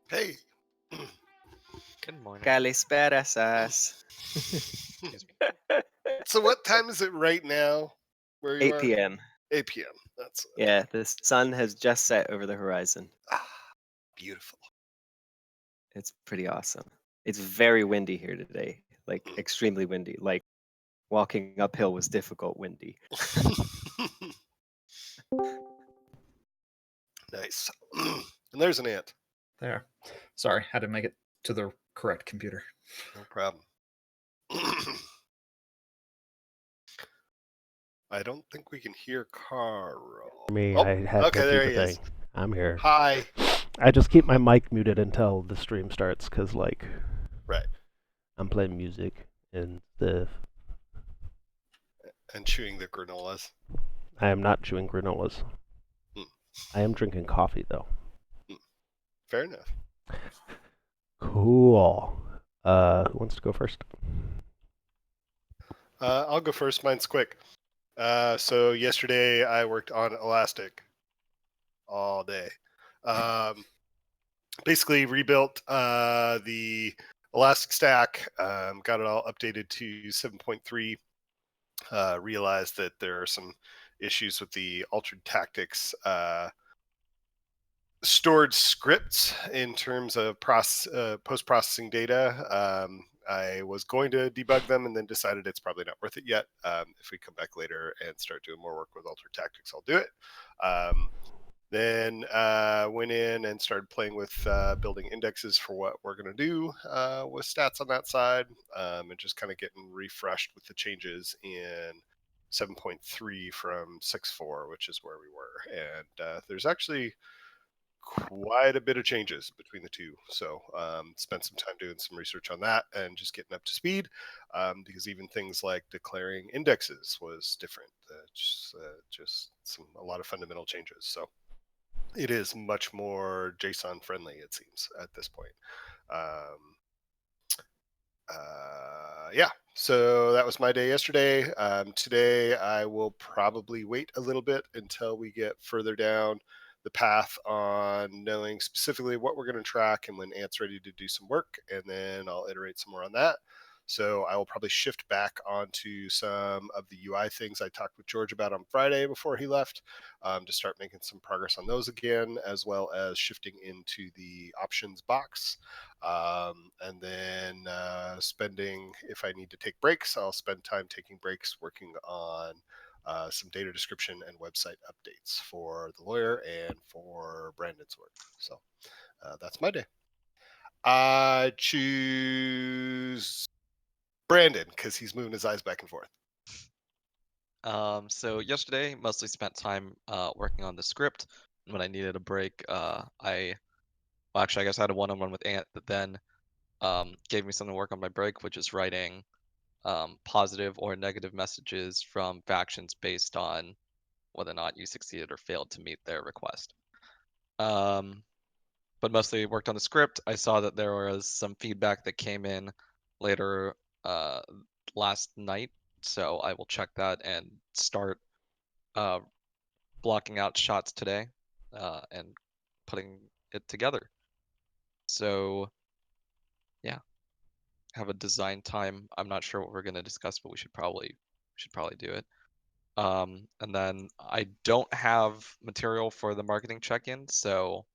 Hey. Good morning. Kalispera, sas. Excuse me. So what time is it right now where you 8 are? p.m. 8 p.m. That's Yeah, the sun has just set over the horizon. beautiful. It's pretty awesome. It's very windy here today, like Mm. extremely windy. Like walking uphill was difficult windy. Nice. And there's an ant. There. Sorry, had to make it to the correct computer. No problem. I don't think we can hear Carl. Me, Oh, I had okay, to do there the he is. thing. I'm here. Hi. I just keep my mic muted until the stream starts, cause like Right. I'm playing music and the And chewing the granolas. I am not chewing granolas. Mm. I am drinking coffee though. Fair enough. Cool. Who wants to go first? I'll go first. Mine's quick. So yesterday I worked on Elastic all day. Basically rebuilt the Elastic Stack, got it all updated to 7.3. Realized that there are some issues with the altered tactics stored scripts in terms of post-processing data. I was going to debug them and then decided it's probably not worth it yet. If we come back later and start doing more work with altered tactics, I'll do it. Then went in and started playing with building indexes for what we're going to do with stats on that side, and just kind of getting refreshed with the changes in 7.3 from 6.4, which is where we were. And there's actually quite a bit of changes between the two. So spent some time doing some research on that and just getting up to speed, because even things like declaring indexes was different. Just a lot of fundamental changes. So it is much more JSON friendly, it seems, at this point. Yeah, so that was my day yesterday. Today, I will probably wait a little bit until we get further down the path on knowing specifically what we're going to track and when Ant's ready to do some work, and then I'll iterate some more on that. So I will probably shift back onto some of the UI things I talked with George about on Friday before he left, to start making some progress on those again, as well as shifting into the options box. And then spending, if I need to take breaks, I'll spend time taking breaks working on some data description and website updates for the lawyer and for Brandon's work. So that's my day. I choose Brandon because he's moving his eyes back and forth. So yesterday, mostly spent time working on the script. When I needed a break, well, actually, I guess I had a one-on-one with Ant that then gave me something to work on my break, which is writing positive or negative messages from factions based on whether or not you succeeded or failed to meet their request. But mostly worked on the script. I saw that there was some feedback that came in later uh, last night, so I will check that and start uh, blocking out shots today and putting it together. So yeah, have a design time. I'm not sure what we're gonna discuss, but we should probably do it. And then I don't have material for the marketing check-in, so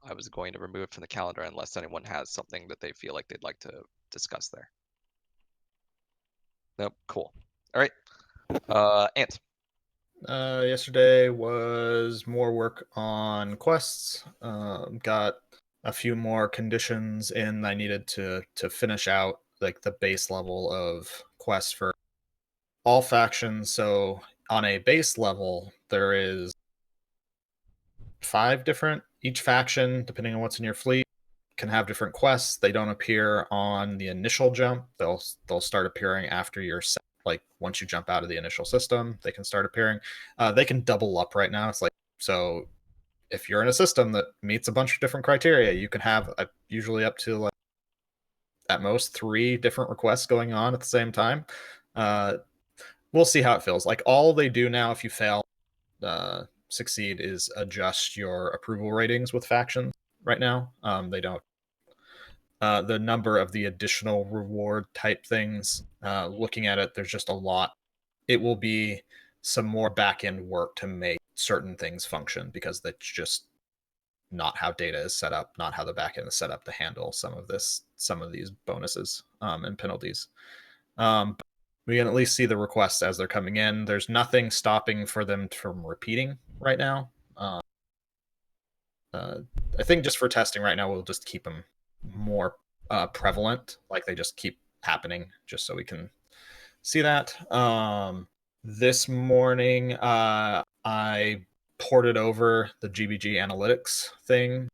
I was going to remove it from the calendar unless anyone has something that they feel like they'd like to discuss there. Nope, cool. All right. Ant. Yesterday was more work on quests. Got a few more conditions in I needed to finish out like the base level of quests for all factions. So on a base level, there is 5 different each faction, depending on what's in your fleet, can have different quests. They don't appear on the initial jump. They'll start appearing after you're set. Like once you jump out of the initial system, they can start appearing. They can double up right now. It's like so if you're in a system that meets a bunch of different criteria, you can have usually up to like at most 3 different requests going on at the same time. We'll see how it feels. Like all they do now, if you fail, succeed, is adjust your approval ratings with factions. Right now, they don't the number of the additional reward type things. Looking at it, there's just a lot. It will be some more back end work to make certain things function because that's just not how data is set up, not how the back end is set up to handle some of these bonuses and penalties. We can at least see the requests as they're coming in. There's nothing stopping for them from repeating right now. I think just for testing right now, we'll just keep them more prevalent, like they just keep happening, just so we can see that. This morning, I ported over the GBG analytics thing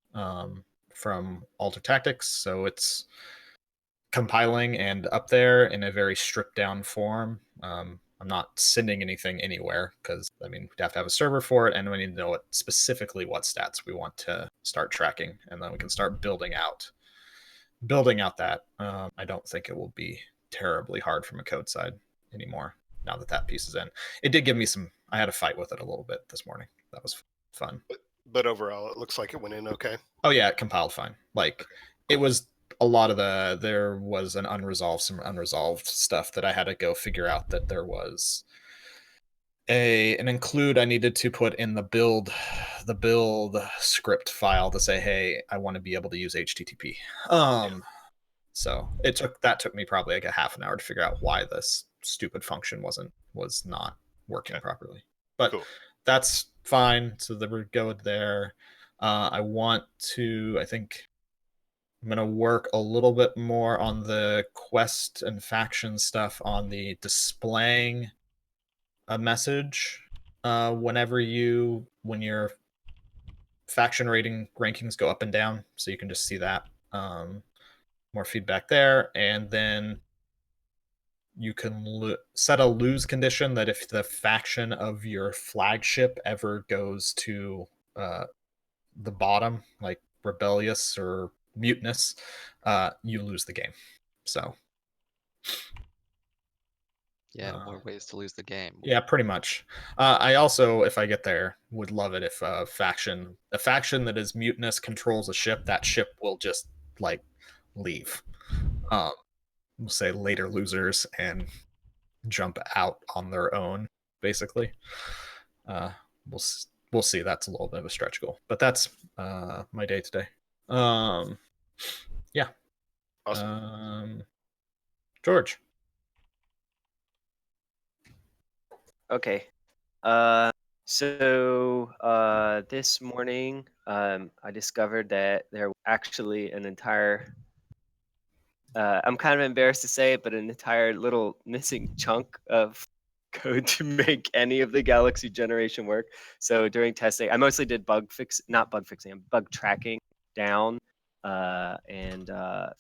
from Alter Tactics, so it's compiling and up there in a very stripped down form. I'm not sending anything anywhere because we'd have to have a server for it, and we need to know specifically what stats we want to start tracking, and then we can start building out that. I don't think it will be terribly hard from a code side anymore now that piece is in. It did give me I had a fight with it a little bit this morning. That was fun. But overall, it looks like it went in okay. Oh yeah, it compiled fine. It was a lot of there was some unresolved stuff that I had to go figure out, that there was an include I needed to put in the build script file to say, hey, I want to be able to use HTTP. So that took me probably like a half an hour to figure out why this stupid function was not working properly. But cool. That's fine. So we're good there. I think I'm going to work a little bit more on the quest and faction stuff on the displaying a message when your faction rankings go up and down, so you can just see that. More feedback there, and then you can set a lose condition that if the faction of your flagship ever goes to the bottom, like rebellious or mutinous, you lose the game. So more ways to lose the game. Yeah, pretty much. I also, if I get there, would love it if a faction that is mutinous controls a ship. That ship will just leave. We'll say later losers and jump out on their own, basically. We'll see. That's a little bit of a stretch goal, but that's my day today. Yeah. Awesome. George. Okay. So this morning, I discovered that there was actually an entire, I'm kind of embarrassed to say it, but an entire little missing chunk of code to make any of the Galaxy generation work. So during testing, I mostly did bug tracking down and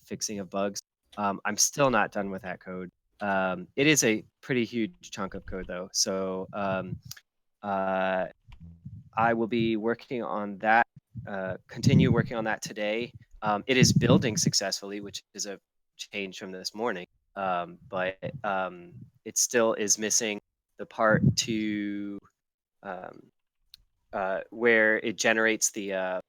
fixing of bugs. I'm still not done with that code. It is a pretty huge chunk of code though. So I will be working on that, continue working on that today. It is building successfully, which is a change from this morning. But it still is missing the part to where it generates the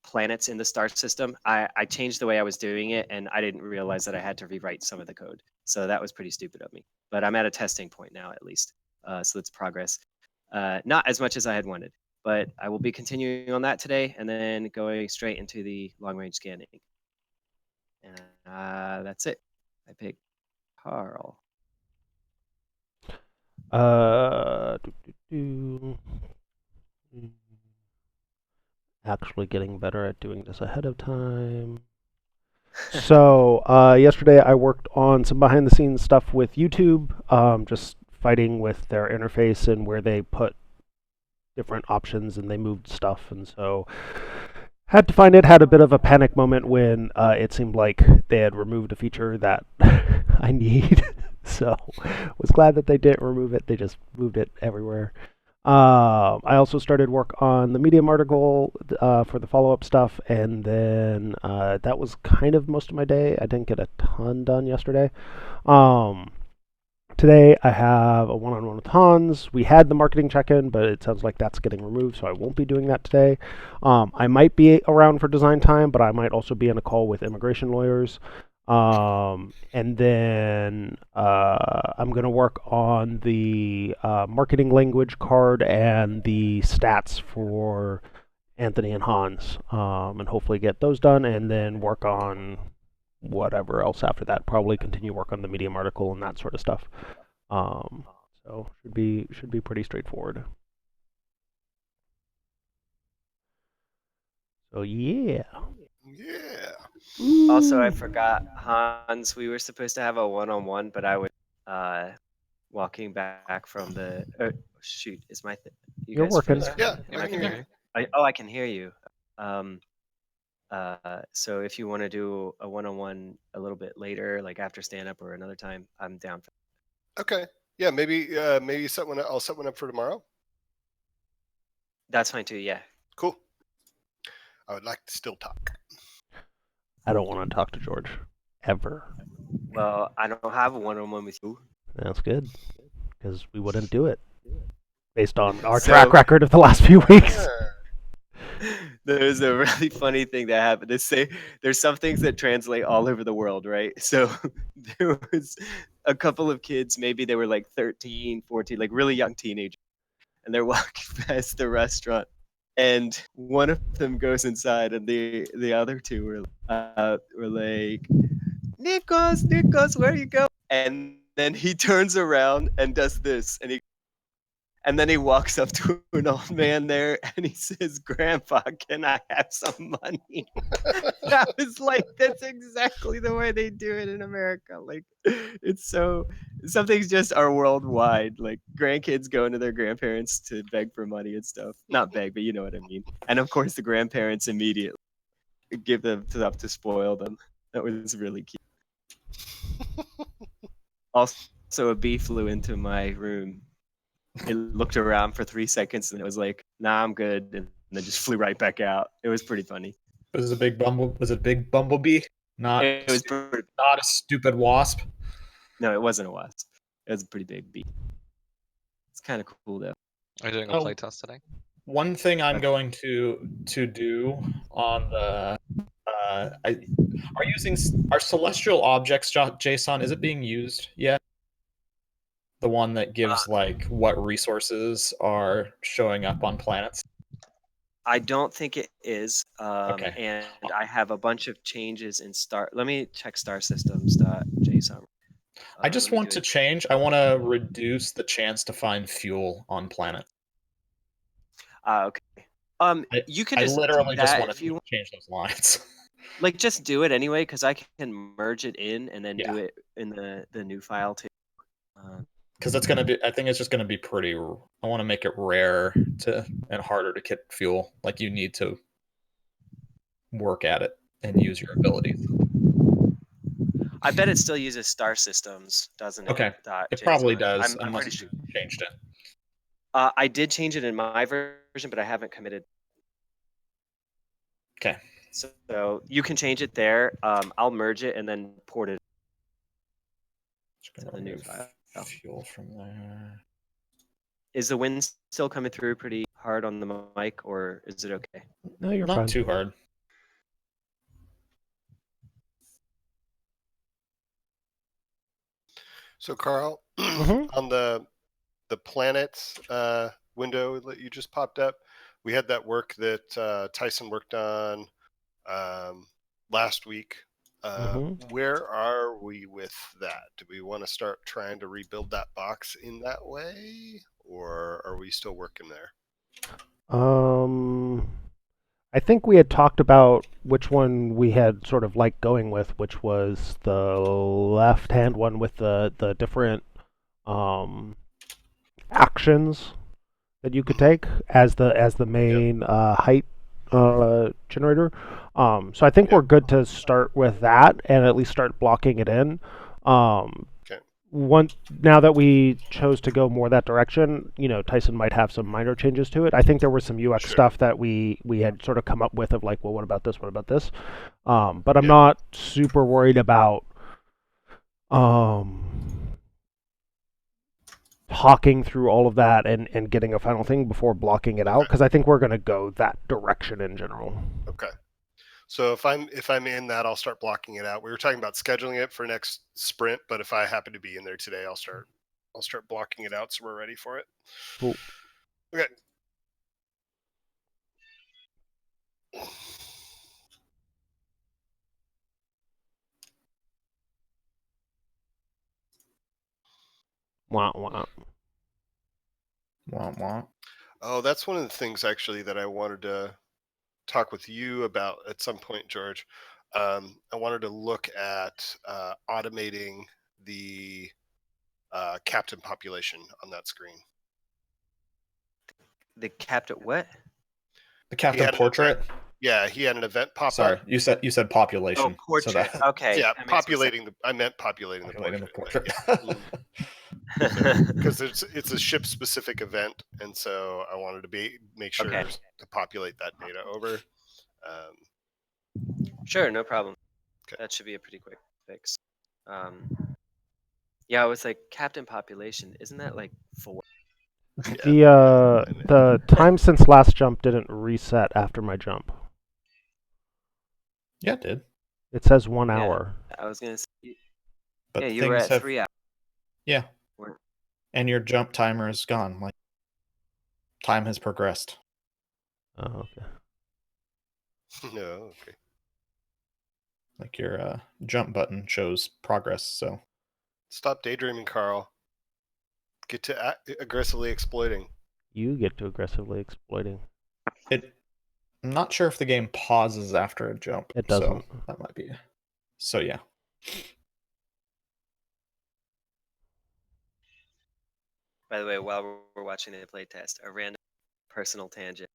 planets in the star system. I changed the way I was doing it, and I didn't realize that I had to rewrite some of the code. So that was pretty stupid of me. But I'm at a testing point now, at least. So it's progress. Not as much as I had wanted, but I will be continuing on that today and then going straight into the long-range scanning. And that's it. I picked Carl. Actually getting better at doing this ahead of time. So yesterday I worked on some behind the scenes stuff with YouTube, just fighting with their interface and where they put different options and they moved stuff, and so had to find it. Had a bit of a panic moment when it seemed like they had removed a feature that I need. So was glad that they didn't remove it. They just moved it everywhere. I also started work on the Medium article for the follow-up stuff, and then that was kind of most of my day. I didn't get a ton done yesterday. today. I have a one-on-one with Hans. We had the marketing check-in, but it sounds like that's getting removed, so I won't be doing that today. I might be around for design time, but I might also be in a call with immigration lawyers. And then I'm going to work on the marketing language card and the stats for Anthony and Hans, and hopefully get those done, and then work on whatever else after that. Probably continue work on the Medium article and that sort of stuff. So should be pretty straightforward. So yeah. Yeah. Also, I Ooh. forgot, Hans, we were supposed to have a one-on-one, but I was walking back from the. Shoot, is my you You're guys working. frozen? Yeah, Am I I can hear you. I can hear you. So if you want to do a one-on-one a little bit later, like after stand-up or another time, I'm down for. Okay. Yeah, maybe I'll set one up for tomorrow. That's fine too. Yeah. Cool. I would like to still talk. I don't want to talk to George ever. Well, I don't have a one-on-one with you. That's good, because we wouldn't do it based on our So- track record of the last few weeks. There's a really funny thing that happened. There's some things that translate all over the world, right? So there was a couple of kids, maybe they were like 13, 14, like really young teenagers, and they're walking past the restaurant, and one of them goes inside, and the other two were like, Nikos, where you go? And then he turns around and does this, and then he walks up to an old man there and he says, Grandpa, can I have some money? I was like, that's exactly the way they do it in America. Like, some things just are worldwide. Like, grandkids going to their grandparents to beg for money and stuff. Not beg, but you know what I mean. And of course, the grandparents immediately give them stuff to spoil them. That was really cute. Also, a bee flew into my room. It looked around for 3 seconds and it was like, "Nah, I'm good," and then just flew right back out. It was pretty funny. Was it a big bumblebee? Not It was pretty, not a stupid wasp. no, it wasn't a wasp. It was a pretty big bee. It's kind of cool though. Are you doing a Oh. playtest today? One thing I'm Okay. going to do on the are celestial objects JSON, is it being used yet? The one that gives like what resources are showing up on planets. I don't think it is. Okay. And I have a bunch of changes in star. Let me check starsystems.json. I just want to change. I want to reduce the chance to find fuel on planets. Okay. You can I just literally do just that want if to you change those lines. like. Just do it anyway, because I can merge it in and then Yeah. do it in the new file too. Because it's gonna be. I think it's just gonna be pretty. I want to make it rare and harder to get fuel. Like you need to work at it and use your abilities. I bet it still uses star systems, doesn't it? Okay. Dot It probably JSON. does, I'm unless pretty sure. you changed it. I did change it in my version, but I haven't committed. Okay. So you can change it there. I'll merge it and then port it Just to gonna the new remove file. fuel from there. Is the wind still coming through pretty hard on the mic, or is it okay? No, you're Not fine. too hard. So Carl, Mhm. on the planets window that you just popped up, we had that work that Tyson worked on last week. Where are we with that? Do we want to start trying to rebuild that box in that way, or are we still working there? I think we had talked about which one we had sort of liked going with, which was the left-hand one with the different actions that you could take as the main height generator. So I think we're good to start with that and at least start blocking it in. Now that we chose to go more that direction, Tyson might have some minor changes to it. I think there was some UX stuff that we had sort of come up with of like, well, what about this? What about this? But I'm not super worried about talking through all of that and getting a final thing before blocking it out, because I think we're going to go that direction in general. Okay. So if I'm in that, I'll start blocking it out. We were talking about scheduling it for next sprint, but if I happen to be in there today, I'll start blocking it out so we're ready for it. Cool. Okay. Wah, wah. Wah, wah. Oh, that's one of the things actually that I wanted to talk with you about at some point, George. I wanted to look at automating the captain population on that screen. The captain what? The He captain had an portrait. event. Yeah, he had an event pop Sorry, up. you said population. Oh, portrait. So that Okay. Yeah, that makes more sense. I meant populating the populating portrait. the portrait. Yeah. Because it's a ship specific event, and so I wanted to make sure Okay. to populate that data over. Sure, no problem. Okay. That should be a pretty quick fix. Yeah, I was like, captain population, isn't that like 4? Yeah. The time since last jump didn't reset after my jump. Yeah, it did. It says 1 Yeah. hour. I was gonna say, But yeah, you were things at 3 hours. Yeah. Weren't- And your jump timer is gone. Like, time has progressed. Oh, okay. No, okay. Like your jump button shows progress. So Stop daydreaming, Carl. Get to aggressively exploiting. You get to aggressively exploiting. I'm not sure if the game pauses after a jump. It doesn't. So that might be. So yeah. By the way, while we're watching the playtest, a random personal tangent.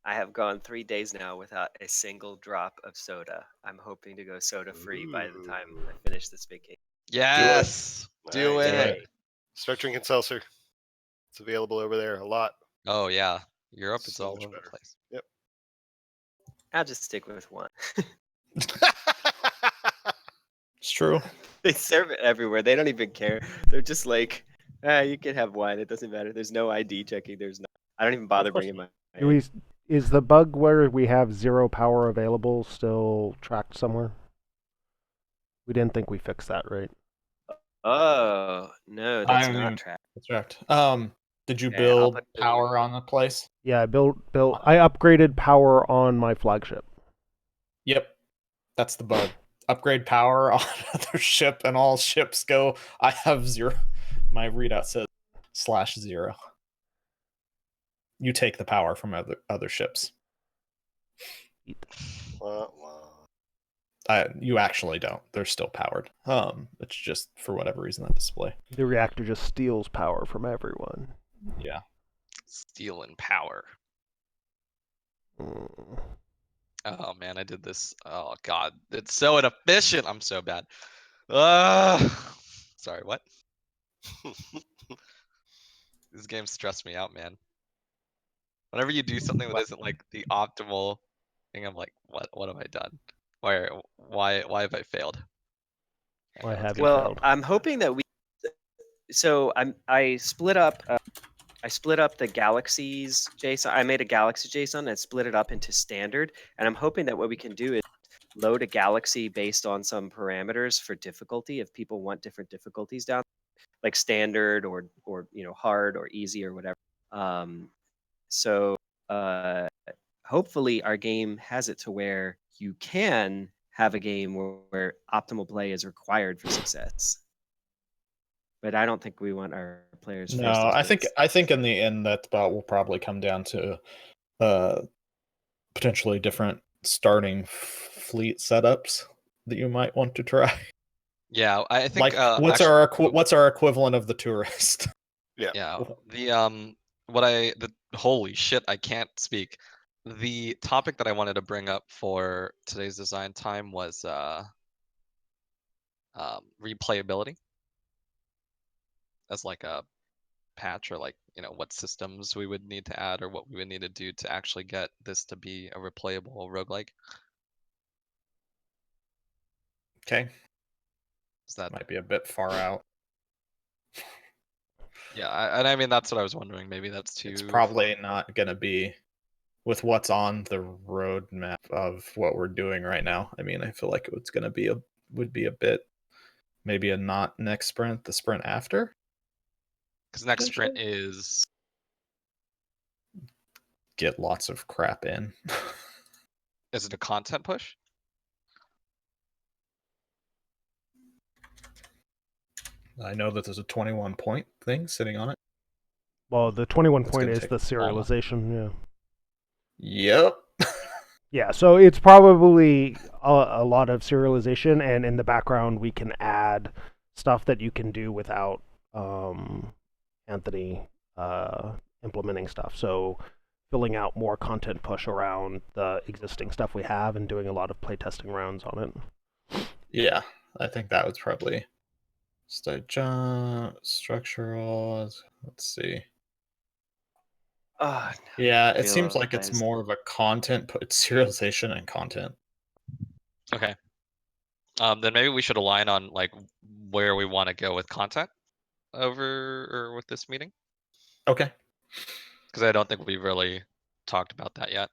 I have gone 3 days now without a single drop of soda. I'm hoping to go soda free by the time I finish this vacation. Yes, do Nice. it. Yay. Start drinking seltzer. It's available over there a lot. Oh yeah, Europe it's So all much over the better. place. Yep. I'll just stick with one. It's true. They serve it everywhere. They don't even care. They're just like, you can have wine. It doesn't matter. There's no ID checking. I don't even bother course bringing my. Is the bug where we have 0 power available still tracked somewhere? We didn't think we fixed that, right? Oh no, that's not tracked. That's correct. Did you Okay, I'll build put it- power on the place? Yeah, I I upgraded power on my flagship. Yep. That's the bug. Upgrade power on other ship and all ships go. I have 0. My readout says /0. You take the power from other ships. Wah, wah. You actually don't. They're still powered. It's just for whatever reason that display. The reactor just steals power from everyone. Yeah. Stealing power. Mm. Oh man, I did this. Oh god, it's so inefficient. I'm so bad. Sorry, what? These games stress me out, man. Whenever you do something that isn't like the optimal thing, I'm like, what have I done? Why have I failed? Why let's have go. you Well, failed? I'm hoping that we. So I split up. I split up the galaxies JSON. I made a galaxy JSON and split it up into standard. And I'm hoping that what we can do is load a galaxy based on some parameters for difficulty. If people want different difficulties down, like standard or hard or easy or whatever. So hopefully our game has it to where you can have a game where optimal play is required for success. But I don't think we want our players. No, I think in the end that will probably come down to potentially different starting fleet setups that you might want to try. Yeah, I think Like what's our equivalent of the tourist? Yeah, holy shit, I can't speak. The topic that I wanted to bring up for today's design time was replayability as like a patch, or like, what systems we would need to add or what we would need to do to actually get this to be a replayable roguelike. Okay. Is that Might be a bit far out. Yeah, and I mean that's what I was wondering. Maybe that's too. It's probably not going to be with what's on the roadmap of what we're doing right now. I mean, I feel like it's going to be would be a bit, maybe a not next sprint, the sprint after. Because next sprint potentially? is Get lots of crap in. is it a content push? I know that there's a 21 point thing sitting on it. Well, the 21 It's point gonna is take the all month. serialization. Yep. Yeah, so it's probably a lot of serialization, and in the background we can add stuff that you can do without Anthony implementing stuff. So filling out more content push around the existing stuff we have and doing a lot of playtesting rounds on it. Yeah, I think that was probably structural. Let's see. Oh, Yeah, it seems like it's realized. more of a content, it's serialization and content. Okay. Then maybe we should align on like where we want to go with content over or with this meeting, Okay. because I don't think we've really talked about that yet.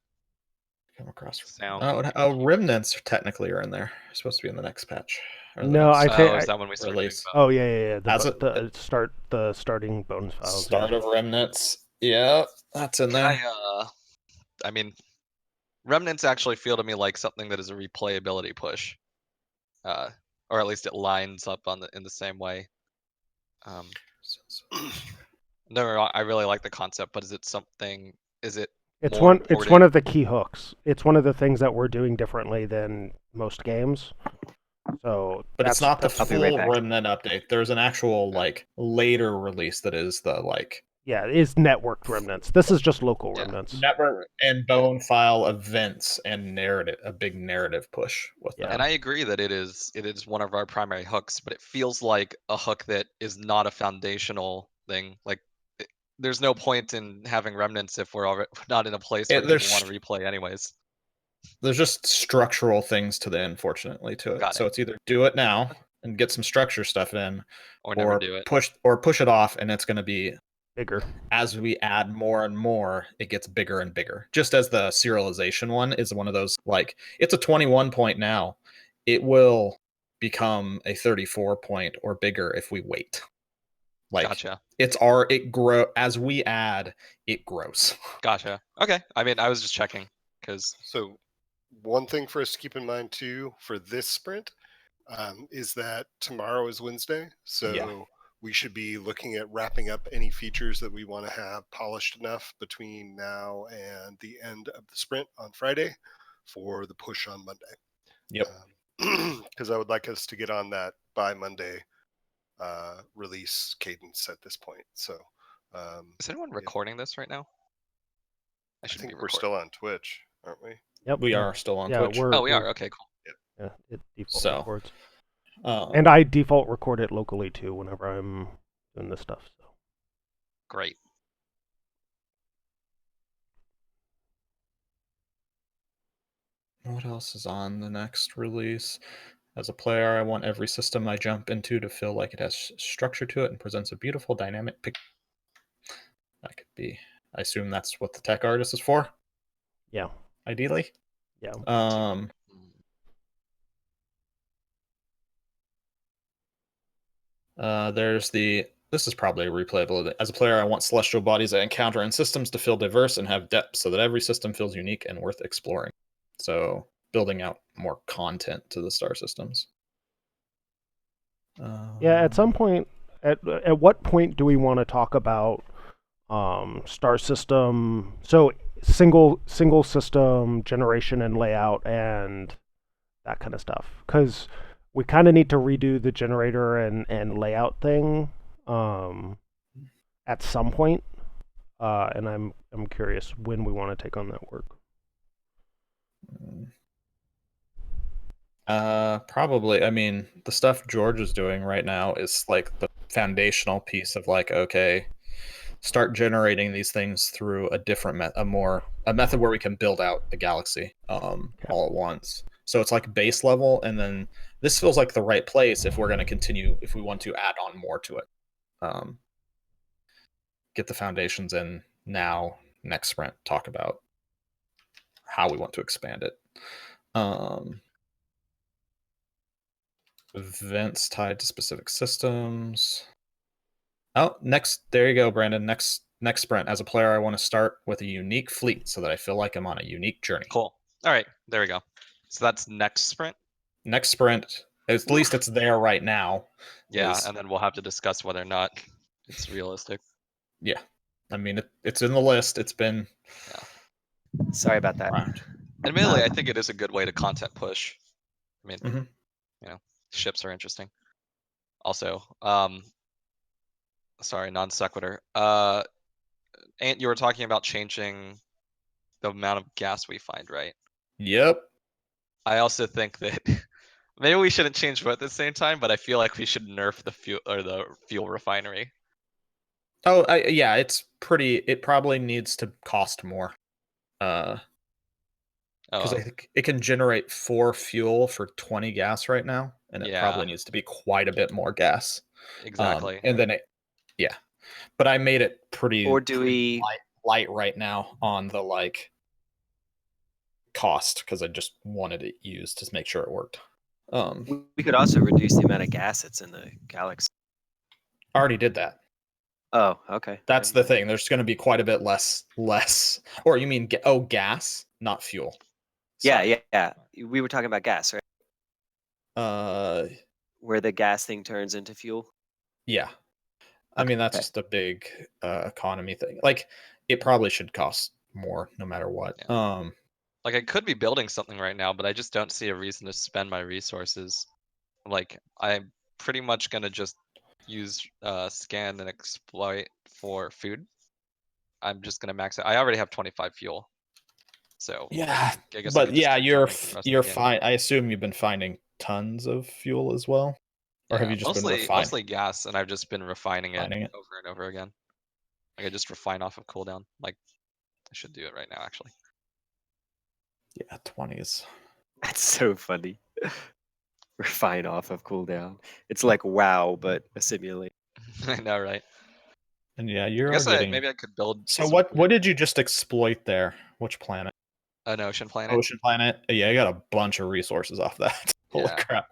Come across. Sound. Oh, remnants technically are in there. They're supposed to be in the next patch. Or the No, next I think. Oh, is that when we start doing release. both? Oh yeah. As a The starting bonus files. start Yeah. of remnants. Yeah, that's in there. I mean, remnants actually feel to me like something that is a replayability push, or at least it lines up in the same way. No, I really like the concept, but is it something? Is it It's more one. It's important? one of the key hooks. It's one of the things that we're doing differently than most games. So, But it's not the I'll be right full back. remnant update. There's an actual like later release that is the like yeah, it is networked remnants. This is just local Yeah. remnants. network and bone file events and narrative, a big narrative push with Yeah. And that. I agree that it is one of our primary hooks, but it feels like a hook that is not a foundational thing. Like there's no point in having remnants if we're already not in a place where people want to replay anyways. There's just structural things to the unfortunately to it. Got So it. it's either do it now and get some structure stuff in, Or never do it. push it off, and it's going to be Bigger. as we add more and more, it gets bigger and bigger. Just as the serialization one is one of those, like it's a 21 point now, it will become a 34 point or bigger if we wait. Like Gotcha. it grow as we add, it grows. Gotcha. Okay. I mean, I was just checking because So one thing for us to keep in mind too for this sprint is that tomorrow is Wednesday, so Yeah. we should be looking at wrapping up any features that we want to have polished enough between now and the end of the sprint on Friday for the push on Monday. Yep. Because I would like us to get on that by Monday release cadence at this point. So, is anyone recording this right now? I shouldn't think be we're recording. still on Twitch, aren't we? Yep. We are still on Yeah, Twitch. Oh, we are. Okay, cool. Yeah, it default So, records. Um, And I default record it locally too whenever I'm doing this stuff. So. Great. What else is on the next release? As a player, I want every system I jump into to feel like it has structure to it and presents a beautiful, dynamic picture. That could be. I assume that's what the tech artist is for. Yeah. Ideally. Yeah. There's the. This is probably replayable. As a player, I want celestial bodies I encounter in systems to feel diverse and have depth, so that every system feels unique and worth exploring. So building out more content to the star systems. Yeah. At some point, at what point do we want to talk about star system? So single system generation and layout and that kind of stuff, because we kind of need to redo the generator and layout thing at some point. And I'm curious when we want to take on that work. Probably. I mean, the stuff George is doing right now is like the foundational piece of like, okay, start generating these things through a different a method where we can build out the galaxy all at once. So it's like base level, and then this feels like the right place if we're going to continue, if we want to add on more to it. get the foundations in now. Next sprint, talk about how we want to expand it. Events tied to specific systems. Oh, there you go, Brandon. Next sprint. As a player, I want to start with a unique fleet so that I feel like I'm on a unique journey. Cool. All right, there we go. So that's next sprint. Next sprint, at least it's there right now. Yeah, and then we'll have to discuss whether or not it's realistic. Yeah, I mean it's in the list. It's been. Sorry about that. Around. Admittedly, I think it is a good way to content push. I mean, Mhm. you know, ships are interesting. Also, sorry, non sequitur. And you were talking about changing the amount of gas we find, right? Yep. I also think that maybe we shouldn't change both at the same time, but I feel like we should nerf the fuel refinery. Oh, yeah. It's pretty. It probably needs to cost more. Because I think it can generate 4 fuel for 20 gas right now, and it probably needs to be quite a bit more gas. Exactly. And then yeah. But I made it pretty. Or do we light right now on the cost because I just wanted it used to make sure it worked. We could also reduce the amount of gas that's in the galaxy. Already did that. Oh, okay. That's the thing. There's going to be quite a bit less. Or you mean gas, not fuel? Yeah. We were talking about gas, right? Uh, Where the gas thing turns into fuel. Yeah. I mean, that's just a big economy thing. Like, it probably should cost more no matter what. Yeah. Like, I could be building something right now, but I just don't see a reason to spend my resources. Like, I'm pretty much gonna just use scan and exploit for food. I'm just gonna max it. I already have 25 fuel, so yeah. I guess I But could just yeah, keep jumping for the rest of the you're game. fine. I assume you've been finding tons of fuel as well, or have Yeah, you just been refining? mostly gas, and I've just been refining it Refining it? over and over again. Like, I just refine off of cooldown. Like, I should do it right now, actually. Yeah, 20 is. That's so funny. Refine off of cooldown. It's like WoW, but a simulation. I know, right? And yeah, I you're guess getting. maybe I could build. So what did you just exploit there? Which planet? An ocean planet. Ocean planet. Yeah, I got a bunch of resources off that. Holy Yeah. crap!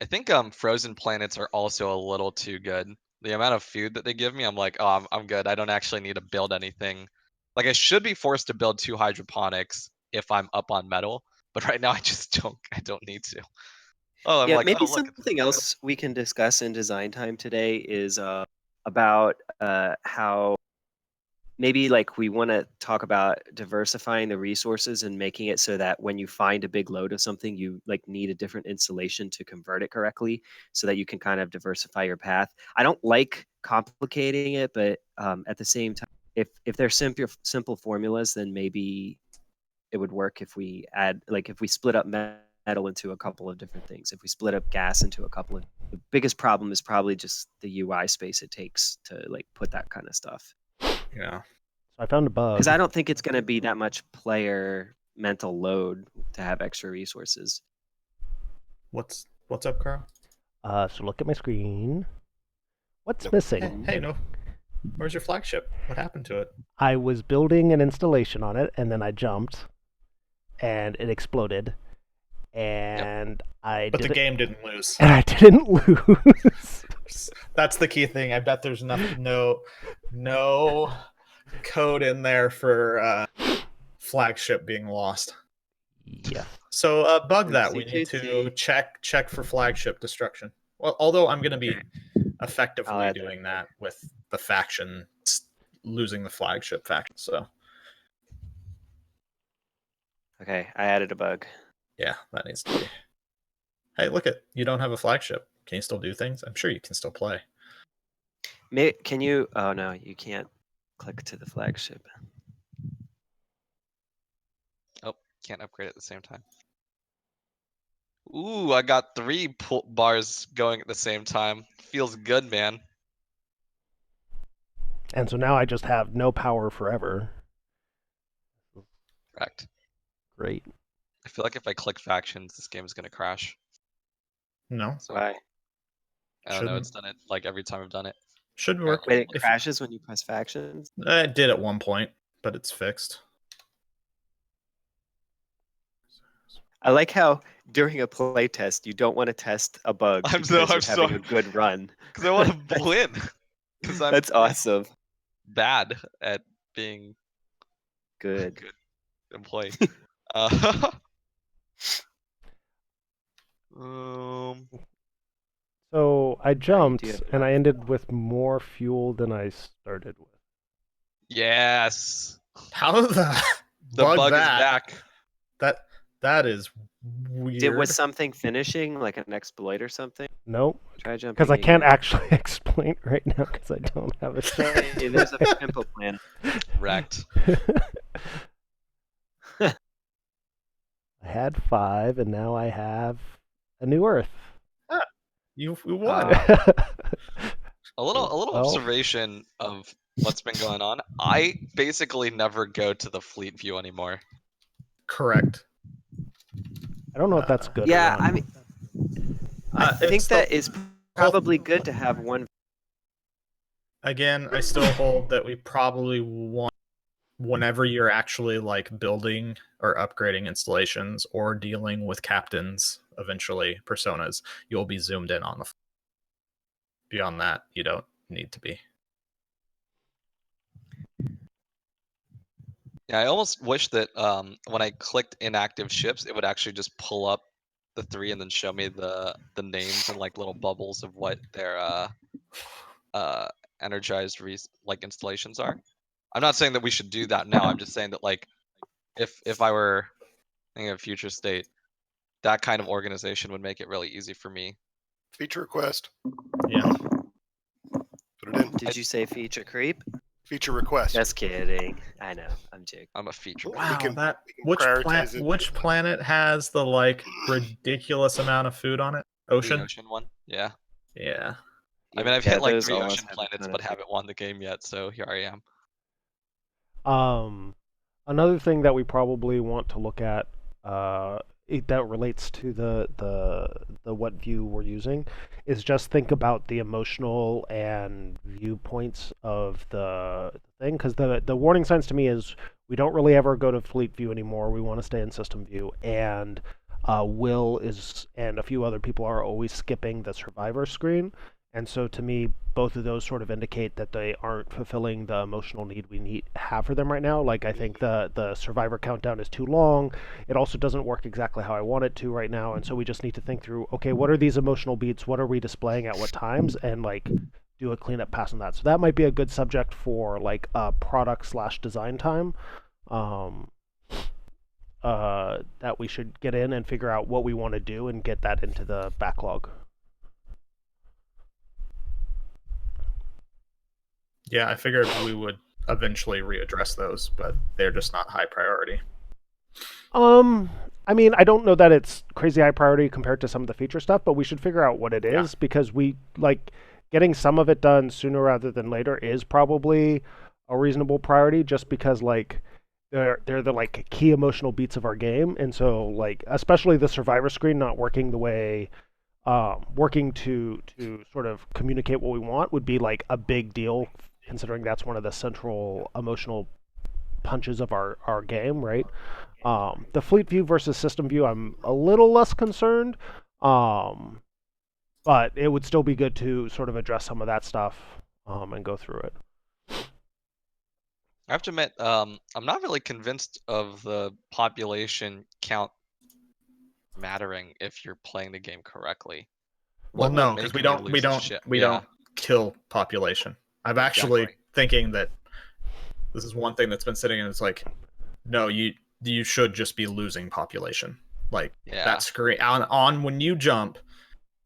I think frozen planets are also a little too good. The amount of food that they give me, I'm like, oh, I'm good. I don't actually need to build anything. Like, I should be forced to build 2 hydroponics if I'm up on metal, but right now I just don't. I don't need to. Oh, I'm like, maybe oh, look, it's something else we can discuss in design time today is about how maybe like we want to talk about diversifying the resources and making it so that when you find a big load of something, you like need a different installation to convert it correctly so that you can kind of diversify your path. I don't like complicating it, but at the same time, if they're simple formulas, then maybe it would work if we add, like if we split up metal into a couple of different things. If we split up gas into a couple of, the biggest problem is probably just the UI space it takes to like put that kind of stuff. Yeah. So I found a bug. Because I don't think it's going to be that much player mental load to have extra resources. What's up, Carl? So look at my screen. What's missing? Hey, no. Where's your flagship? What happened to it? I was building an installation on it, and then I jumped, and it exploded, and But the game didn't lose. And I didn't lose. That's the key thing. I bet there's no code in there for flagship being lost. Yeah. So bug that. We need to check for flagship destruction. Well, although I'm going to be effectively doing that with the faction losing the flagship faction. So. Okay, I added a bug. Yeah, that needs to be. Hey, look it. You don't have a flagship. Can you still do things? I'm sure you can still play. Can you? Oh no, you can't click to the flagship. Oh, can't upgrade at the same time. Ooh, I got 3 bars going at the same time. Feels good, man. And so now I just have no power forever. Correct. Great. I feel like if I click factions, this game is going to crash. No. Why? I don't know. It's done it like every time I've done it. Should work. Wait, it If- crashes when you press factions? It did at one point, but it's fixed. I like how during a playtest you don't want to test a bug I'm because you're so- having a good run. Because I want to win. Because I'm That's awesome. bad at being Good. good employee. uh, So I jumped have and I ended with more fuel than I started with. yes. How the The bug is that? back. That is weird. Was something finishing, like an exploit or something? Nope, Try jumping. because I can't again. actually explain right now because I don't have it. Hey, there's a pimple plan. Wrecked. I had 5, and now I have a new Earth. You won. A little Well- observation of what's been going on. I basically never go to the fleet view anymore. Correct. I don't know if that's good. Yeah, or not. I mean, I think it's that the- is probably good to have one. Again, I still hold that we probably want, whenever you're actually like building or upgrading installations or dealing with captains, eventually personas, you'll be zoomed in on the. Beyond that, you don't need to be. Yeah, I almost wish that when I clicked inactive ships, it would actually just pull up the 3 and then show me the names and like little bubbles of what their energized like installations are. I'm not saying that we should do that now. I'm just saying that like if I were thinking of future state, that kind of organization would make it really easy for me. Feature request. Yeah. Put it in. Did you say feature creep? Feature request. Just kidding. I know. I'm joking. I'm a feature. We Wow, can- that we can prioritize it. which planet has the like ridiculous amount of food on it? The Ocean. ocean one. Yeah. Yeah. I mean, I've Yeah, hit like those 3 all ocean have planets, but benefit. haven't won the game yet. So here I am. Another thing that we probably want to look at that relates to the what view we're using is just think about the emotional and viewpoints of the thing, because the warning signs to me is we don't really ever go to fleet view anymore. We want to stay in system view, and Will is and a few other people are always skipping the survivor screen. And so to me, both of those sort of indicate that they aren't fulfilling the emotional need we have for them right now. Like, I think the survivor countdown is too long. It also doesn't work exactly how I want it to right now. And so we just need to think through, okay, what are these emotional beats? What are we displaying at what times? And like do a cleanup pass on that. So that might be a good subject for like product/design time. That we should get in and figure out what we want to do and get that into the backlog. Yeah, I figured we would eventually readdress those, but they're just not high priority. I mean, I don't know that it's crazy high priority compared to some of the feature stuff, but we should figure out what it is, because we like getting some of it done sooner rather than later is probably a reasonable priority, just because like they're the like key emotional beats of our game. And so like especially the survivor screen not working the way working to sort of communicate what we want would be like a big deal, considering that's one of the central emotional punches of our game, right? The fleet view versus system view, I'm a little less concerned, but it would still be good to sort of address some of that stuff and go through it. I have to admit, I'm not really convinced of the population count mattering if you're playing the game correctly. Well, What no, will because make we me don't lose the ship? we Yeah. don't kill population. I'm actually Exactly. thinking that this is one thing that's been sitting, and it's like, no, you should just be losing population. Like Yeah. that screen on when you jump,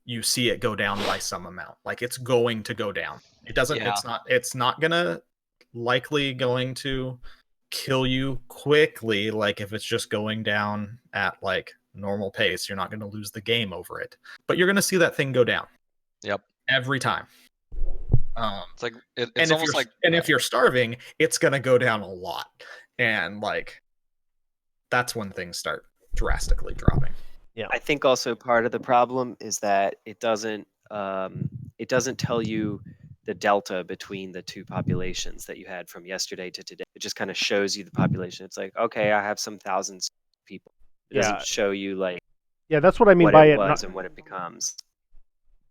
you see it go down by some amount. Like it's going to go down. It doesn't. Yeah. It's not gonna likely going to kill you quickly. Like if it's just going down at like normal pace, you're not going to lose the game over it. But you're going to see that thing go down. Yep. Every time. It's like it's And almost like if you're starving, it's going to go down a lot. And like that's when things start drastically dropping. Yeah. I think also part of the problem is that it doesn't tell you the delta between the two populations that you had from yesterday to today. It just kind of shows you the population. It's like, okay, I have some thousands of people. It doesn't show you like that's what I mean what by it it was not, and what it becomes.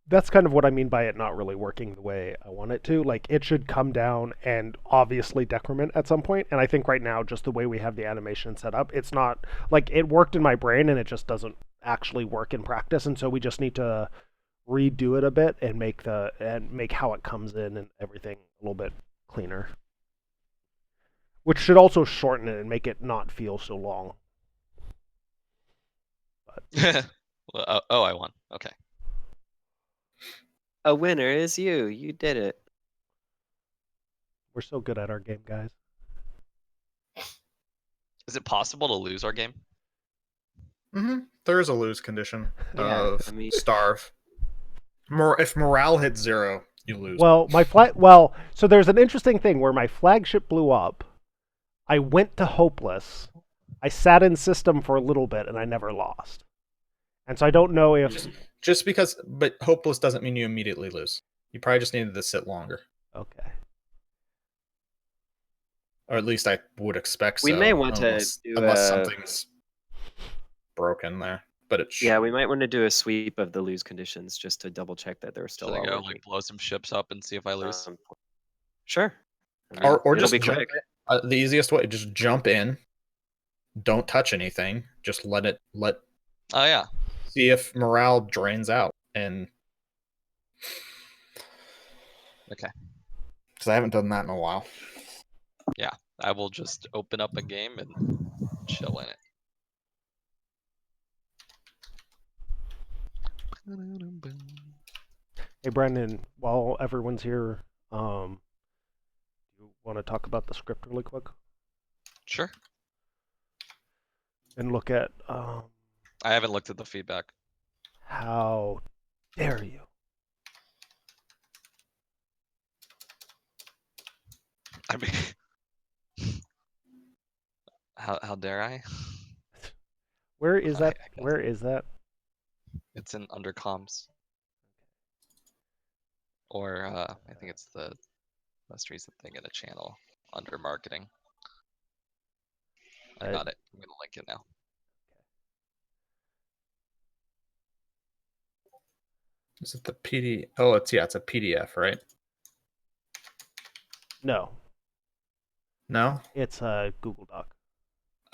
that's kind of what I mean by it not really working the way I want it to. Like, it should come down and obviously decrement at some point. And I think right now, just the way we have the animation set up, it's not like it worked in my brain and it just doesn't actually work in practice. And so we just need to redo it a bit and make how it comes in and everything a little bit cleaner. Which should also shorten it and make it not feel so long. Well, oh, I won. Okay. A winner is you. You did it. We're so good at our game, guys. Is it possible to lose our game? There is a lose condition Yeah, of starve. If morale hits 0, you lose. Well, so there's an interesting thing where my flagship blew up. I went to hopeless. I sat in system for a little bit and I never lost. And so I don't know if just because, but hopeless doesn't mean you immediately lose. You probably just needed to sit longer. Okay. Or at least I would expect so. We may want unless something's broken there. But we might want to do a sweep of the lose conditions just to double check that they're still Should I all go working. like blow some ships up and see if I lose? Sure. I mean, or it'll just be jump quick. the easiest way, just jump in. Don't touch anything. Just let Oh yeah. see if morale drains out. And Okay. because I haven't done that in a while. Yeah, I will just open up a game and chill in it. Hey, Brandon, while everyone's here, you want to talk about the script really quick? Sure. And look at I haven't looked at the feedback. how dare you? I mean, how dare I? Where is that? I guess. Where is that? It's in under comms. Or I think it's the most recent thing in the channel under marketing. I got it. I'm gonna link it now. Is it the PD? Oh, it's a PDF, right? No, No? it's a Google Doc.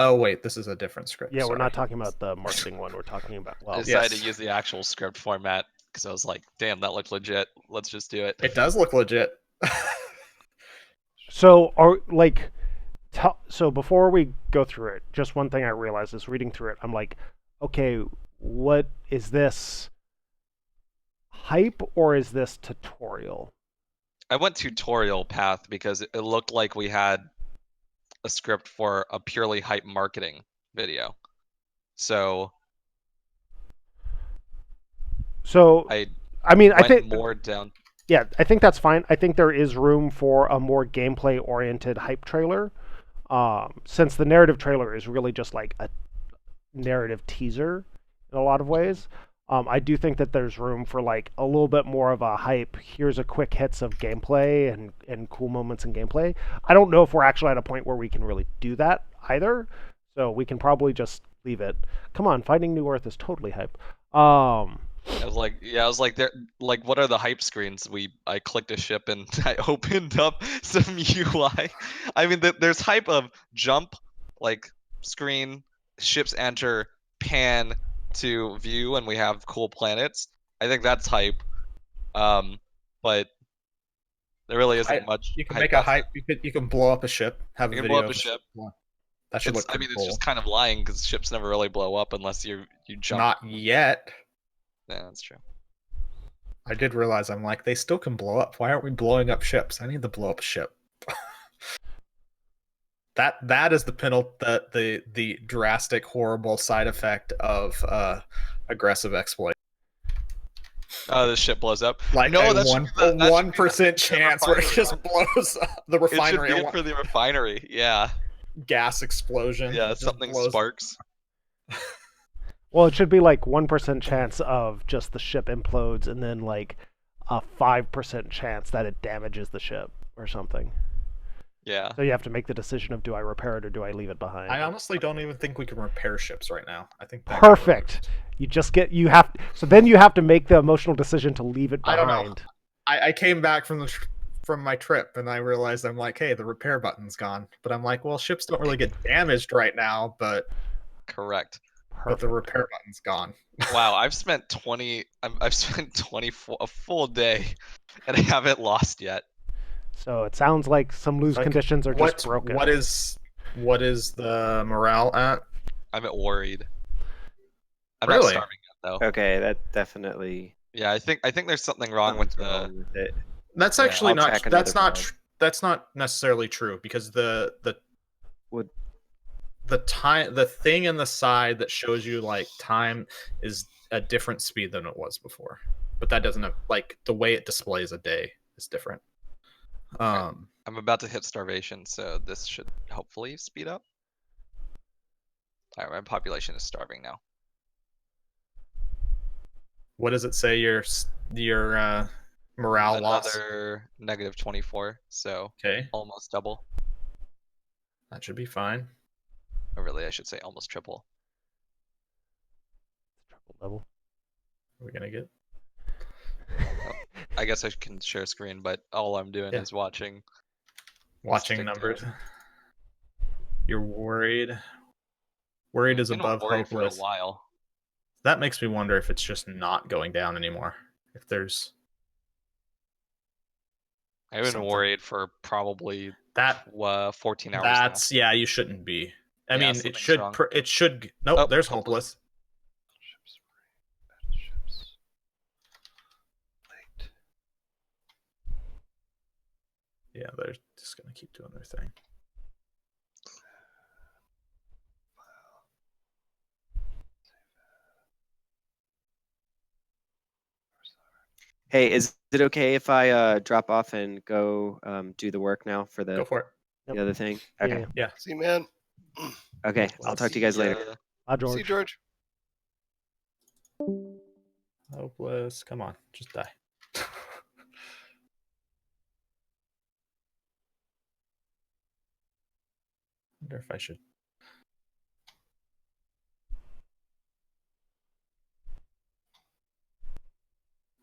Oh, wait, this is a different script. Yeah, we're sorry. not talking about the marketing one. We're talking about I decided to use the actual script format because I was like, damn, that looked legit. Let's just do it. It does look legit. So, so before we go through it, just one thing I realized is reading through it, I'm like, okay, what is this? Hype or is this tutorial? I went tutorial path because it looked like we had a script for a purely hype marketing video. So I mean, I went think more down. Yeah, I think that's fine. I think there is room for a more gameplay-oriented hype trailer, since the narrative trailer is really just like a narrative teaser in a lot of ways. I do think that there's room for like a little bit more of a hype. Here's a quick hits of gameplay and cool moments in gameplay. I don't know if we're actually at a point where we can really do that either. So we can probably just leave it. Come on, Finding New Earth is totally hype. I was like, there, like, what are the hype screens? I clicked a ship and I opened up some UI. I mean, there's hype of jump, like screen, ships enter, pan to view, and we have cool planets. I think that's hype. But there really isn't much. You can make a hype. You can blow up a ship. Have a video blow up of a ship. That should look I mean, cool. it's just kind of lying because ships never really blow up unless you jump. Not yet. Yeah, that's true. I did realize I'm like, they still can blow up. Why aren't we blowing up ships? I need to blow up a ship. that is the drastic, horrible side effect of aggressive exploit. Oh, the ship blows up. Like no, a that's 1% chance where it just blows up the refinery. It should be for the refinery, yeah. Gas explosion. Yeah, something sparks. Well, it should be like 1% chance of just the ship implodes, and then like a 5% chance that it damages the ship or something. Yeah. So you have to make the decision of do I repair it or do I leave it behind. I honestly don't even think we can repair ships right now. I think that Perfect. So then you have to make the emotional decision to leave it I don't know. behind. I came back from my trip and I realized I'm like, hey, the repair button's gone. But I'm like, well, ships don't really get damaged right now, but Correct. the Perfect. repair button's gone. Wow, I've spent 24 a full day and I haven't lost yet. So it sounds like some lose Like, conditions are just broken. What is the morale at? I'm at worried. I'm not Really? starving yet though. Okay, that definitely Yeah, I think there's something wrong with something's the wrong with it. That's Yeah, actually I'll not. track That's another not. pod. That's not necessarily true because Would the time, the thing in the side that shows you like time is a different speed than it was before. But that doesn't have, like, the way it displays a day is different. I'm about to hit starvation, so this should hopefully speed up. Alright, my population is starving now. What does it say your morale loss? Another negative 24, so Okay, almost double. that should be fine. Or really, I should say almost triple. Triple level. Are we gonna get? I guess I can share screen, but all I'm doing Yeah. is watching. Watching Stick numbers. down. You're worried. Worried is Been above worried for a hopeless. while. That makes me wonder if it's just not going down anymore. If there's I've been something. worried for probably that 14 hours that's yeah, you shouldn't be. I Yeah, mean, something's wrong. it should. Nope, Oh, there's hopeless. hopeless. Late. Yeah, they're just gonna keep doing their thing. Hey, is it okay if I drop off and go do the work now for Go the for it. the other thing? Yeah, Okay. yeah. See, man. Okay, I'll talk to you guys later. Bye, See, George. George. Hopeless. Come on, just die. Wonder if I should.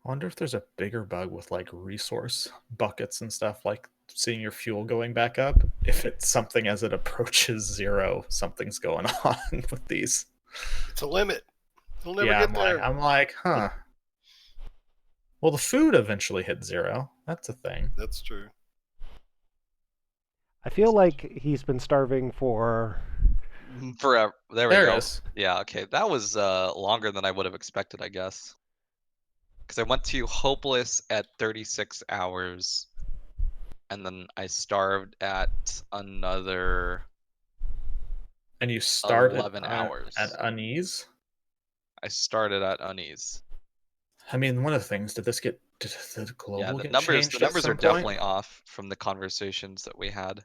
I wonder if there's a bigger bug with like resource buckets and stuff, like seeing your fuel going back up. If it's something as it approaches zero, something's going on with these. It's a limit. It'll never Yeah, get there. I'm like, huh. Well, the food eventually hit zero. That's a thing. That's true. I feel like he's been starving for. Forever. There we There go. it is. Yeah, okay. That was longer than I would have expected, I guess. Because I went to hopeless at 36 hours. And then I starved at another And you started 11 hours. at unease. I started at unease. I mean, one of the things, did the global Yeah, the get numbers changed the at numbers some are point? definitely off from the conversations that we had.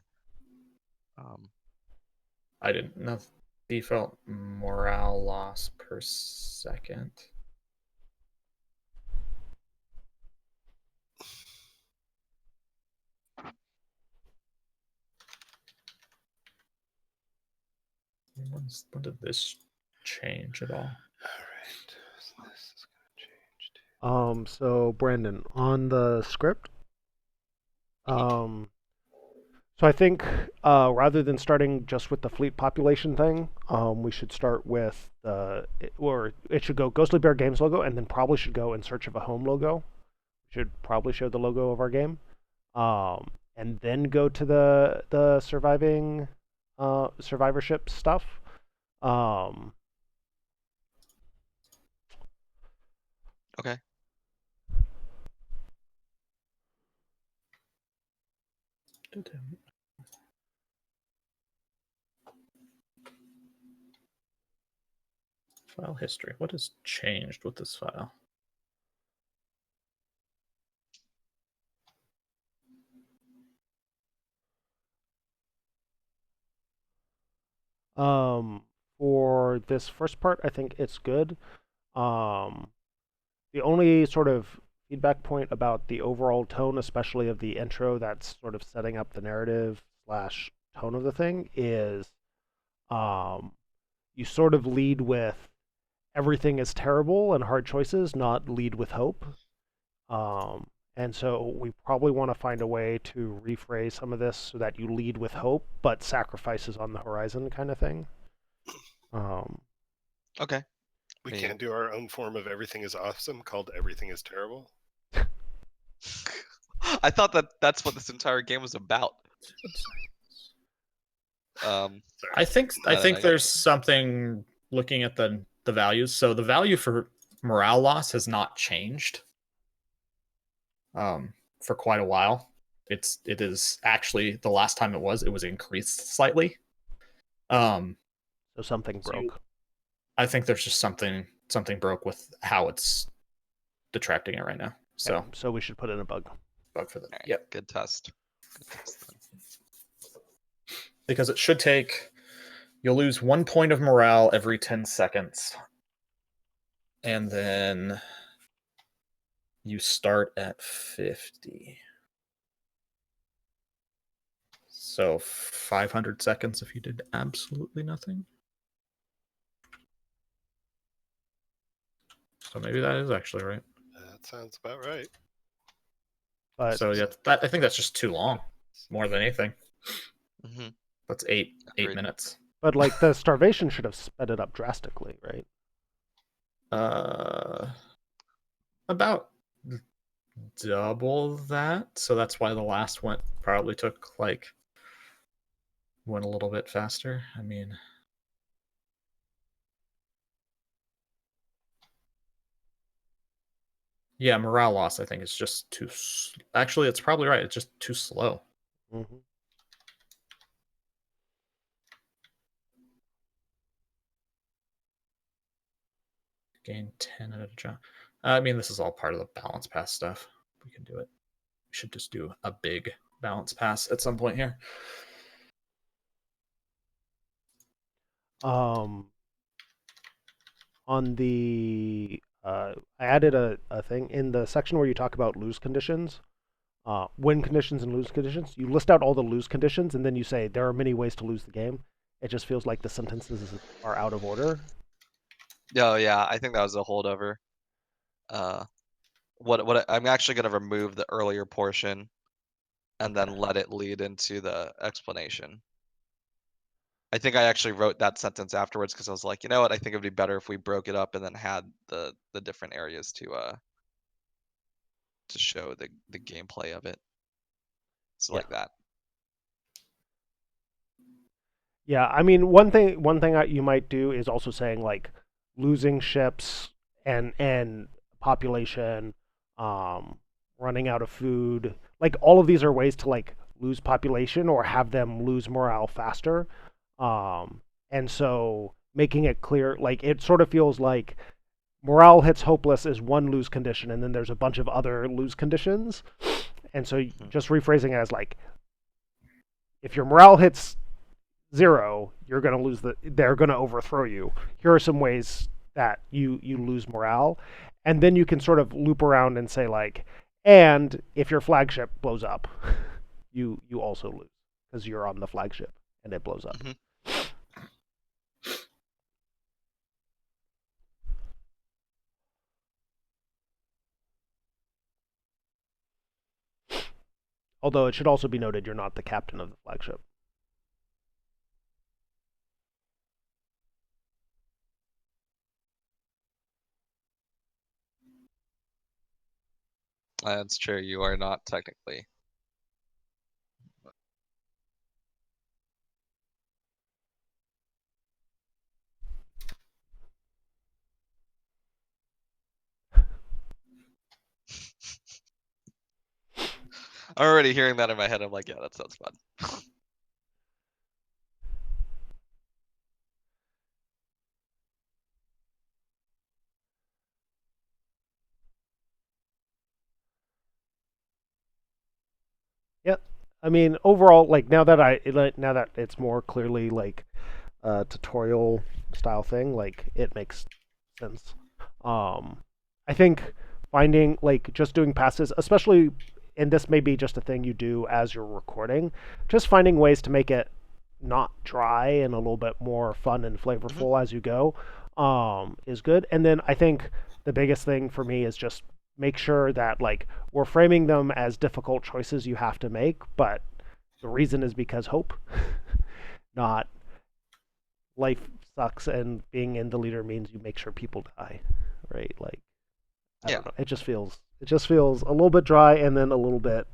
I didn't know. Default morale loss per second. When did this change at all? All right. So this is going to change too. So Brandon, on the script. So I think rather than starting just with the fleet population thing, we should start with or it should go Ghostly Bear Games logo, and then probably should go in search of a home logo. Should probably show the logo of our game, and then go to the surviving survivorship stuff. Okay. File history. What has changed with this file? For this first part, I think it's good. The only sort of feedback point about the overall tone, especially of the intro that's sort of setting up the narrative slash tone of the thing, is um, you sort of lead with everything is terrible and hard choices, not lead with hope. Um, and so we probably want to find a way to rephrase some of this so that you lead with hope, but sacrifices on the horizon kind of thing. Um, Okay. We I mean, can't do our own form of everything is awesome called everything is terrible. I thought that's what this entire game was about. Sorry. I think No. there's something looking at the values. So the value for morale loss has not changed for quite a while. It is actually the last time it was increased slightly. so something So broke. I think there's just something broke with how it's detracting it right now. So Okay, so we should put in a bug. bug for that. All right, Yep. Good test. Good test then. Because it should take, you'll lose 1 point of morale every 10 seconds. And then you start at 50. So 500 seconds if you did absolutely nothing. So maybe that is actually right. That sounds about right. But So yeah, I think that's just too long, more than anything. Mm-hmm. That's eight Agreed. minutes. but like the starvation should have sped it up drastically, right? About double that. So that's why the last one probably went a little bit faster. I mean, yeah, morale loss I think is just too. Actually, it's probably right. It's just too slow. Mm-hmm. Gain 10 at a jump. I mean, this is all part of the balance pass stuff. We can do it. We should just do a big balance pass at some point here. On the I added a thing in the section where you talk about lose conditions, win conditions and lose conditions. You list out all the lose conditions and then you say there are many ways to lose the game. It just feels like the sentences are out of order. Oh yeah, I think that was a holdover. I'm actually gonna remove the earlier portion and then Okay. let it lead into the explanation. I think I actually wrote that sentence afterwards because I was like, you know what, I think it'd be better if we broke it up and then had the different areas to show the gameplay of it. So Yeah. like that. Yeah, I mean one thing you might do is also saying like losing ships and population, running out of food. Like all of these are ways to like lose population or have them lose morale faster. And so making it clear, like it sort of feels like morale hits hopeless is one lose condition, and then there's a bunch of other lose conditions. And so just rephrasing it as like if your morale hits 0, you're going to lose they're going to overthrow you. Here are some ways that you lose morale, and then you can sort of loop around and say like, and if your flagship blows up, you also lose because you're on the flagship and it blows up. Mhm. Although it should also be noted you're not the captain of the flagship. That's true. You are not technically. Already hearing that in my head, I'm like, yeah, that sounds fun. Yep. I mean, overall, like now that it's more clearly like a tutorial style thing, like it makes sense. I think finding like just doing passes, especially, and this may be just a thing you do as you're recording, just finding ways to make it not dry and a little bit more fun and flavorful as you go, is good. And then I think the biggest thing for me is just make sure that like we're framing them as difficult choices you have to make, but the reason is because hope, not life sucks and being in the leader means you make sure people die, right? Like I don't know. It just feels a little bit dry and then a little bit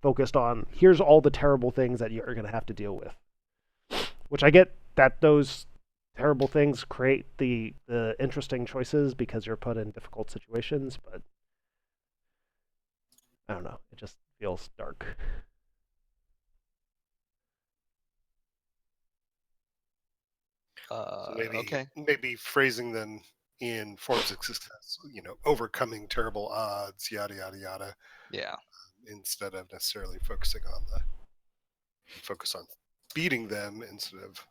focused on here's all the terrible things that you're going to have to deal with. Which I get that those terrible things create the interesting choices because you're put in difficult situations, but I don't know. It just feels dark. So maybe, Okay. maybe phrasing them in forms of success, overcoming terrible odds, yada yada yada, Yeah. instead of necessarily focus on beating them instead of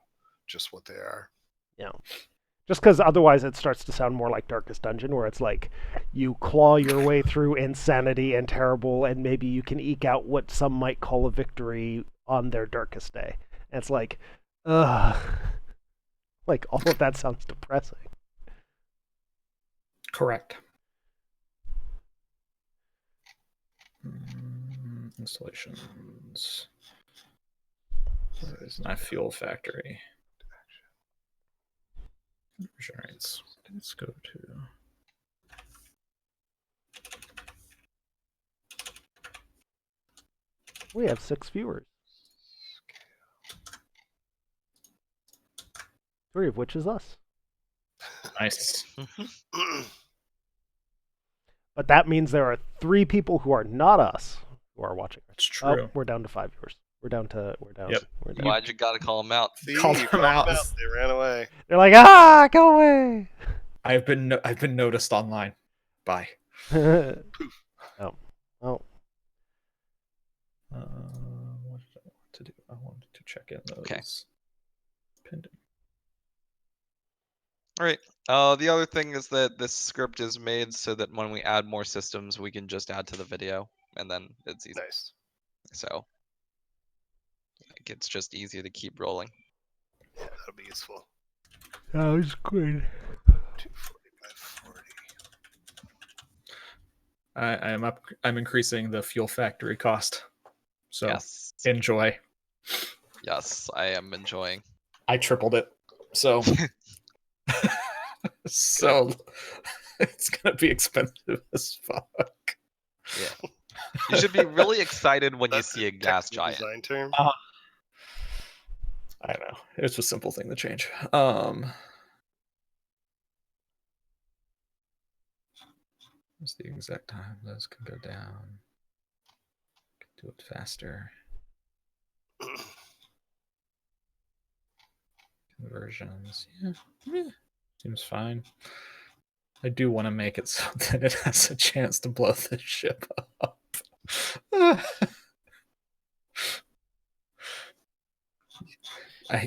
just what they are. Yeah. Just because otherwise it starts to sound more like Darkest Dungeon, where it's like you claw your way through insanity and terrible, and maybe you can eke out what some might call a victory on their darkest day. And it's like, ugh. Like, all of that sounds depressing. Correct. Installations. It's not Fuel Factory. Conversion rates. Let's go to. We have 6 viewers. 3 of which is us. Nice. But that means there are 3 people who are not us who are watching. That's true. Oh, we're down to 5 viewers. We're down. Yep. We're down. Why'd you gotta call them out? See, Called you them called out. They ran away. They're like, go away. I've been noticed online. Bye. Oh. What did I want to do? I wanted to check in those. Okay. Pending. All right. The other thing is that this script is made so that when we add more systems, we can just add to the video, and then it's easy. Nice. So like, it's just easier to keep rolling. Yeah, that'll be useful. That was good. 240 by 40. I'm increasing the Fuel Factory cost. So Yes. enjoy. Yes, I am enjoying. I tripled it. So so it's gonna be expensive as fuck. Yeah. You should be really excited when you That's see a a gas technical giant. design term. I don't know. It's a simple thing to change. What's the exact time? Those can go down. Do it faster. Conversions. Yeah. Seems fine. I do want to make it so that it has a chance to blow the ship up.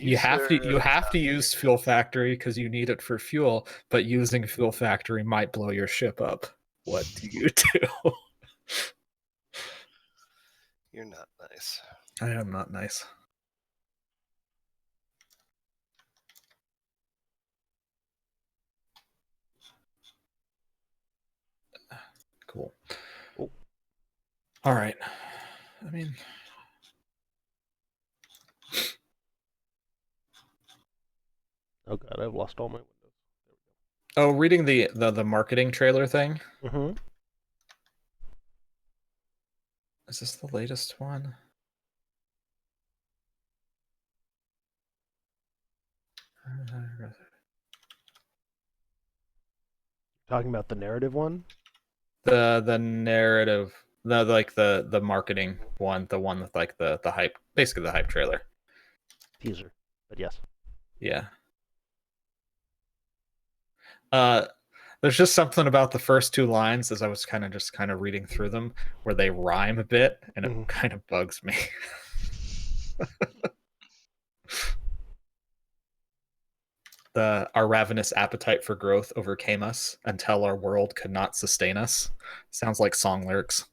You have to use Fuel Factory because you need it for fuel, but using Fuel Factory might blow your ship up. What do you do? You're not nice. I am not nice. Cool. Oh. All right. I mean, Oh god, I've lost all my windows. oh, reading the marketing trailer thing. Mm-hmm. Is this the latest one? Talking about the narrative one? The narrative, the marketing one, the one with like the hype, basically the hype trailer. Teaser. But yes. Yeah. There's just something about the first 2 lines as I was kind of reading through them where they rhyme a bit, and it kind of bugs me. our ravenous appetite for growth overcame us until our world could not sustain us. Sounds like song lyrics.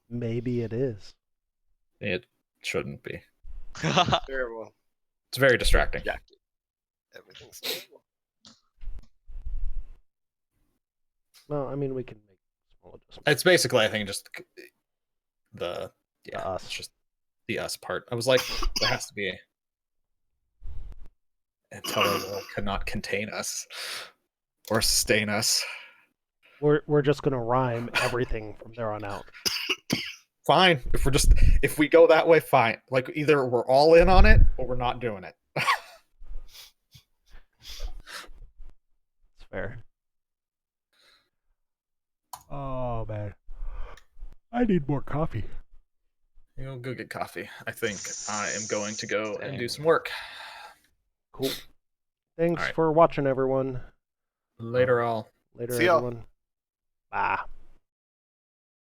Maybe it is. It shouldn't be. Terrible. It's very distracting. Yeah. Everything's terrible. Well, I mean, we can make small adjustments. It's basically, I think, just the us. It's just the us part. I was like, there has to be until our world cannot contain us or sustain us. We're just gonna rhyme everything from there on out. Fine. If we go that way, fine. Like either we're all in on it or we're not doing it. It's fair. Oh man, I need more coffee. You'll go get coffee. I think I am going to go and do Same. some work. Cool. Thanks All right. for watching, everyone. Later, all. Later, See y'all. everyone. Bye.